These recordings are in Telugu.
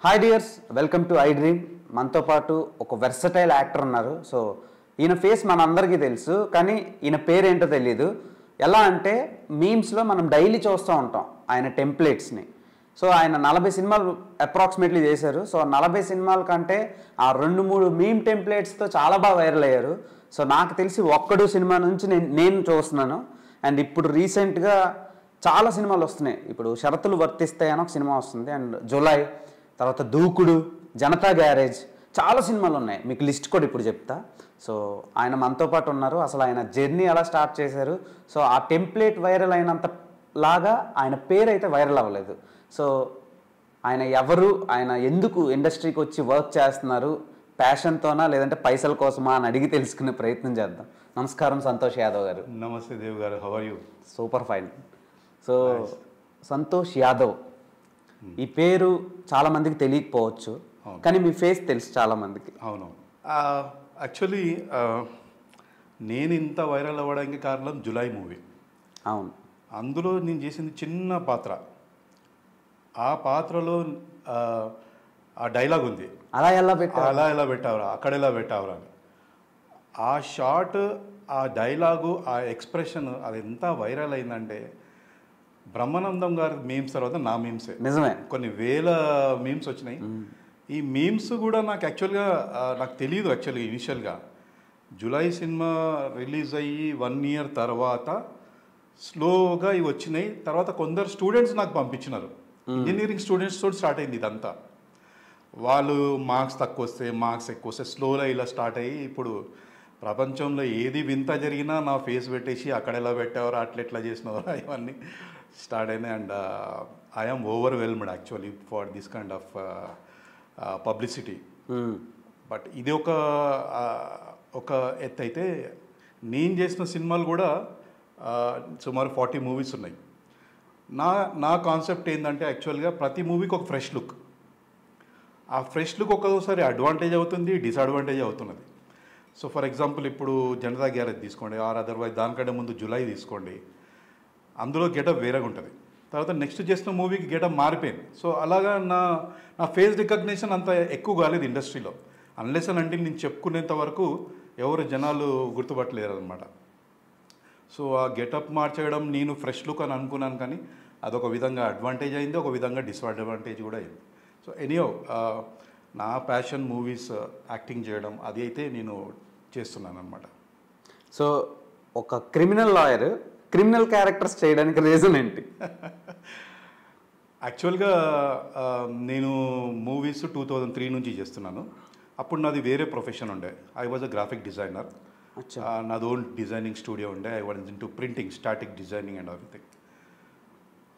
Hi dears, welcome to I dream. మనతో పాటు ఒక వెర్సటైల్ యాక్టర్ ఉన్నారు. సో ఈయన ఫేస్ మనందరికీ తెలుసు, కానీ ఈయన పేరేంటో తెలియదు. ఎలా అంటే మీమ్స్లో మనం డైలీ చూస్తూ ఉంటాం ఆయన టెంప్లెట్స్ని. సో ఆయన 40 సినిమాలు అప్రాక్సిమేట్లీ చేశారు. సో 40 సినిమాల కంటే ఆ 2-3 మీమ్ టెంప్లెట్స్తో చాలా బాగా వైరల్ అయ్యారు. సో నాకు తెలిసి ఒక్కడు సినిమా నుంచి నేను చూస్తున్నాను. అండ్ ఇప్పుడు రీసెంట్గా చాలా సినిమాలు వస్తున్నాయి. ఇప్పుడు షరతులు వర్తిస్తాయని ఒక సినిమా వస్తుంది, అండ్ జులై, తర్వాత దూకుడు, జనతా గ్యారేజ్, చాలా సినిమాలు ఉన్నాయి. మీకు లిస్ట్ కూడా ఇప్పుడు చెప్తా. సో ఆయన మనతో పాటు ఉన్నారు. అసలు ఆయన జర్నీ ఎలా స్టార్ట్ చేశారు, సో ఆ టెంప్లెట్ వైరల్ అయినంత లాగా ఆయన పేరు అయితే వైరల్ అవ్వలేదు. సో ఆయన ఎవరు, ఆయన ఎందుకు ఇండస్ట్రీకి వచ్చి వర్క్ చేస్తున్నారు, ప్యాషన్తోనా లేదంటే పైసల కోసమా అని అడిగి తెలుసుకునే ప్రయత్నం చేద్దాం. నమస్కారం సంతోష్ యాదవ్ గారు. నమస్తే దేవ్ గారు, how are you? Super fine. So Santosh Yadav ఈ పేరు చాలా మందికి తెలియకపోవచ్చు, కానీ మీ ఫేస్ తెలుసు చాలా మందికి. అవును, యాక్చువల్లీ నేను ఇంత వైరల్ అవ్వడానికి కారణం జులై మూవీ. అవును, అందులో నేను చేసింది చిన్న పాత్ర. ఆ పాత్రలో ఆ డైలాగ్ ఉంది, అలా ఎలా పెట్టారు, అలా ఎలా పెట్టావురా, అక్కడ ఎలా పెట్టావురా అని. ఆ షార్ట్, ఆ డైలాగు, ఆ ఎక్స్ప్రెషన్ అది ఎంత వైరల్ అయిందంటే బ్రహ్మానందం గారి మీమ్స్ తర్వాత నా మీమ్సే. నిజమే, కొన్ని వేల మీమ్స్ వచ్చినాయి. ఈ మీమ్స్ కూడా నాకు యాక్చువల్గా నాకు తెలియదు. యాక్చువల్గా ఇనిషియల్గా జులై సినిమా రిలీజ్ అయ్యి 1 year తర్వాత స్లోగా ఇవి వచ్చినాయి. తర్వాత కొందరు స్టూడెంట్స్ నాకు పంపించినారు. ఇంజనీరింగ్ స్టూడెంట్స్ తోటి స్టార్ట్ అయింది ఇదంతా. వాళ్ళు మార్క్స్ తక్కువ వస్తే, మార్క్స్ ఎక్కువ వస్తే స్లోగా ఇలా స్టార్ట్ అయ్యి ఇప్పుడు ప్రపంచంలో ఏది వింత జరిగినా నా ఫేస్ పెట్టేసి అక్కడ ఎలా పెట్టేవారు, అట్లా ఎట్లా చేసినవారు, ఇవన్నీ స్టార్ట్ అయినాయి. And I'm overwhelmed actually for this kind of publicity. But ఇది ఒక ఎత్తు అయితే, నేను చేసిన సినిమాలు కూడా సుమారు 40 మూవీస్ ఉన్నాయి. నా కాన్సెప్ట్ ఏంటంటే యాక్చువల్గా ప్రతి మూవీకి ఒక ఫ్రెష్ లుక్. ఆ ఫ్రెష్ లుక్ ఒక్కొక్కసారి అడ్వాంటేజ్ అవుతుంది, డిసడ్వాంటేజ్ అవుతున్నది. సో ఫర్ ఎగ్జాంపుల్ ఇప్పుడు జనతా గ్యారేజ్ తీసుకోండి, ఆర్ అదర్వైజ్ దానికంటే ముందు జులై తీసుకోండి. అందులో గెటప్ వేరేగా ఉంటుంది. తర్వాత నెక్స్ట్ చేసిన మూవీకి గెటప్ మారిపోయింది. సో అలాగా నా ఫేస్ రికగ్నిషన్ అంత ఎక్కువ కాలేదు ఇండస్ట్రీలో. అన్లెస్ అని అంటే నేను చెప్పుకునేంత వరకు ఎవరు జనాలు గుర్తుపట్టలేరు అనమాట. సో ఆ గెటప్ మార్చేయడం నేను ఫ్రెష్ లుక్ అని అనుకున్నాను, కానీ అదొక విధంగా అడ్వాంటేజ్ అయింది, ఒక విధంగా డిసడ్వాంటేజ్ కూడా అయింది. సో ఎనీహౌ నా ప్యాషన్ మూవీస్, యాక్టింగ్ చేయడం, అది అయితే నేను చేస్తున్నాను అనమాట. సో ఒక క్రిమినల్ లాయర్ క్రిమినల్ క్యారెక్టర్స్ చేయడానికి రీజన్ ఏంటి? యాక్చువల్గా నేను మూవీస్ 2003 నుంచి చేస్తున్నాను. అప్పుడు నాది వేరే ప్రొఫెషన్ ఉండే. I was a graphic designer. నాది ఓన్ డిజైనింగ్ స్టూడియో ఉండే. I was into printing, static designing and everything.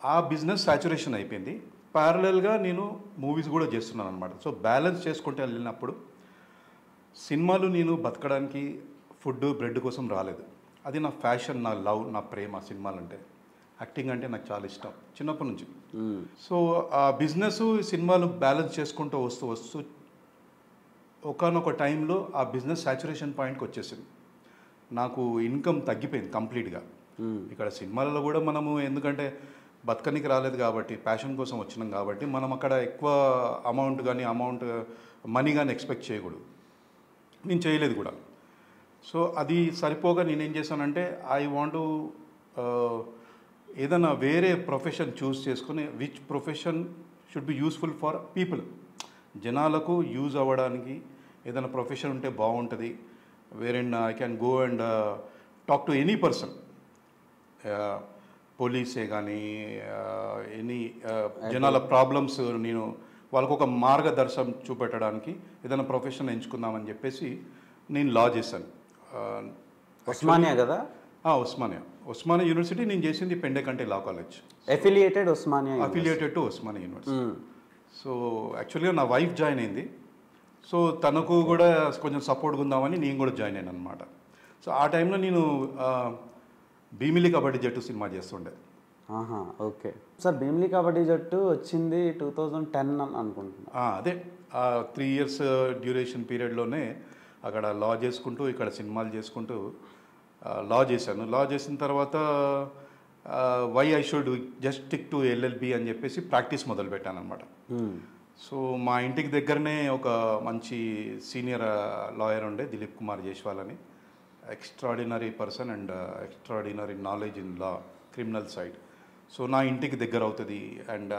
ఆ బిజినెస్ సాచురేషన్ అయిపోయింది. ప్యారలల్గా నేను మూవీస్ కూడా చేస్తున్నాను అనమాట. సో బ్యాలెన్స్ చేసుకుంటూ వెళ్ళినప్పుడు సినిమాలు నేను బతకడానికి ఫుడ్, బ్రెడ్ కోసం రాలేదు. అది నా ఫ్యాషన్, నా లవ్, నా ప్రేమ సినిమాలంటే. యాక్టింగ్ అంటే నాకు చాలా ఇష్టం చిన్నప్పటి నుంచి. సో ఆ బిజినెస్, సినిమాలు బ్యాలెన్స్ చేసుకుంటూ వస్తూ ఒకానొక టైంలో ఆ బిజినెస్ సాచురేషన్ పాయింట్కి వచ్చేసింది. నాకు ఇన్కమ్ తగ్గిపోయింది కంప్లీట్గా. ఇక్కడ సినిమాలలో కూడా మనము ఎందుకంటే బతకనికి రాలేదు కాబట్టి, ప్యాషన్ కోసం వచ్చినాం కాబట్టి మనం అక్కడ ఎక్కువ అమౌంట్ మనీ కానీ ఎక్స్పెక్ట్ చేయకూడదు. నేను చేయలేదు కూడా. సో అది సరిపోగా నేనేం చేశానంటే ఐ వాంట్ ఏదైనా వేరే ప్రొఫెషన్ చూస్ చేసుకుని, which profession should be useful for people, జనాలకు యూజ్ అవ్వడానికి ఏదైనా ప్రొఫెషన్ ఉంటే బాగుంటుంది. Wherein I can go and talk to any person, పోలీసే కానీ ఎనీ జనాల ప్రాబ్లమ్స్, నేను వాళ్ళకు ఒక మార్గదర్శనం చూపెట్టడానికి ఏదైనా ప్రొఫెషన్ ఎంచుకుందామని చెప్పేసి నేను లా చేశాను. ఉస్మానియా కదా? ఉస్మానియా యూనివర్సిటీ. నేను చేసింది Pendekanti law college, affiliated to Osmania university. So యాక్చువల్గా నా వైఫ్ జాయిన్ అయింది. సో తనకు కూడా కొంచెం సపోర్ట్గా ఉందామని నేను కూడా జాయిన్ అయ్యాను అనమాట. సో ఆ టైంలో నేను భీమిలి కబడ్డీ జట్టు సినిమా చేస్తుండే. ఓకే సార్, భీమిలి కబడ్డీ జట్టు వచ్చింది 2010 అనుకుంటున్నా. అదే 3 years డ్యూరేషన్ పీరియడ్లోనే అక్కడ లా చేసుకుంటూ, ఇక్కడ సినిమాలు చేసుకుంటూ లా చేశాను. లా చేసిన తర్వాత why I should just stick to LLB అని చెప్పేసి ప్రాక్టీస్ మొదలుపెట్టాను అనమాట. సో మా ఇంటికి దగ్గరనే ఒక మంచి సీనియర్ లాయర్ ఉండే, దిలీప్ కుమార్ జైస్వాల్ అని. Extraordinary person and extraordinary knowledge in law, criminal side. So నా ఇంటికి దగ్గర అవుతుంది and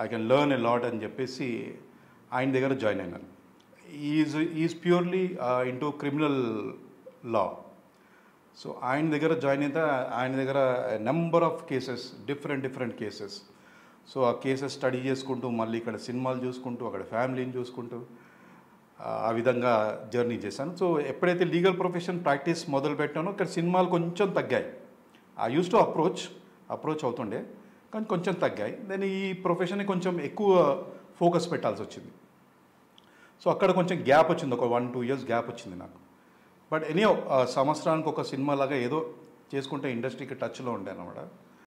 I can learn a lot అని చెప్పేసి ఆయన దగ్గర జాయిన్ అయినాను. Is purely into criminal law. So ఆయన దగ్గర జాయిన్ అయితే ఆయన దగ్గర number of cases, different cases. So ఆ కేసెస్ స్టడీ చేసుకుంటూ మళ్ళీ ఇక్కడ సినిమాలు చూసుకుంటూ అక్కడ ఫ్యామిలీని చూసుకుంటూ ఆ విధంగా జర్నీ చేశాను. సో ఎప్పుడైతే లీగల్ ప్రొఫెషన్ ప్రాక్టీస్ మొదలు పెట్టానో ఇక్కడ సినిమాలు కొంచెం తగ్గాయి. ఐ యూస్ టు అప్రోచ్ అవుతుండే, కానీ కొంచెం తగ్గాయి. దెన్ ఈ ప్రొఫెషన్ని కొంచెం ఎక్కువ ఫోకస్ పెట్టాల్సి వచ్చింది. సో అక్కడ కొంచెం గ్యాప్ వచ్చింది, ఒక 1-2 years గ్యాప్ వచ్చింది నాకు. బట్ ఎనీహౌ సంవత్సరానికి ఒక సినిమా లాగా ఏదో చేసుకుంటే ఇండస్ట్రీకి టచ్లో ఉండే అనమాట.